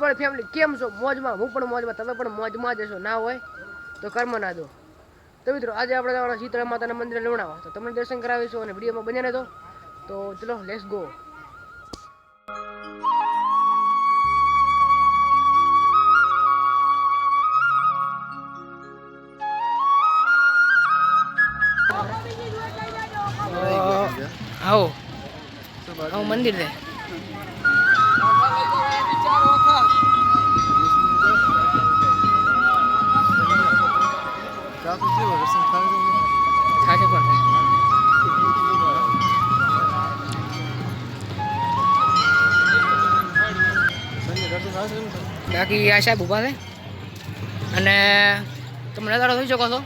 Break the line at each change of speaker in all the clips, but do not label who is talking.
વાળી ફેમિલી કેમ છો? મોજમાં? હું પણ મોજમાં, તમે પણ મોજમાં જ હશો. ના હોય તો કર્મ ના દો. તો મિત્રો આજે આપણે જવાના શીતળા માતાના મંદિરે લોણાવા, તો તમને દર્શન કરાવીશું અને વિડીયોમાં બન્યા રહેજો. તો ચલો લેટ્સ ગો. આવો આવો મંદિર છે. બાકી આ સાહેબ ઉભા છે અને તમે નજારો જોઈ શકો છો.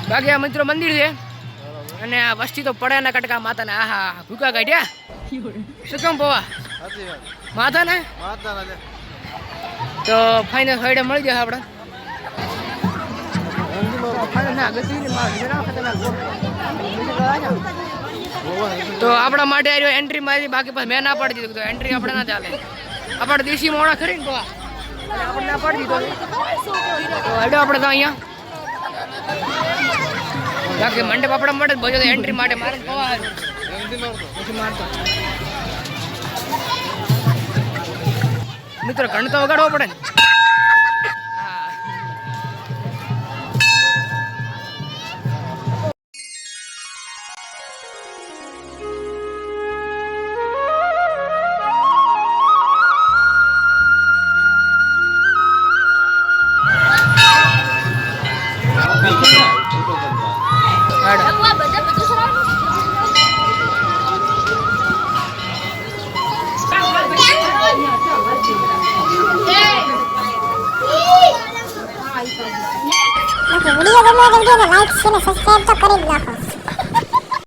બાકી આ મિત્રો મંદિર છે અને આ વસ્તી તો પડે ના કટકા માતા ને. આહા ભૂકા કાઢ્યા. શું કેમ પવા માથા ને? તો ફાઇનલ સાઈડે મળી જશે આપણે. તો આપણા માટે આવ્યો એન્ટ્રી મારી. બાકી પછી મેં ના પાડી દીધું તો એન્ટ્રી આપણે ના ચાલે. આપણે દેશી મોણા ખરી ને પવા આપણે ના પાડી દીધો. તો હેડો આપણે તો અહીંયા બાકી મંડપ આપણા માટે બધો એન્ટ્રી માટે મારે પવા મારતો મિત્રો ઘણ તો વગાડવો પડે ને.
વિડીયો ગમ્યો હોય તો લાઈક શેર અને સબસ્ક્રાઇબ તો કરી જ નાખો.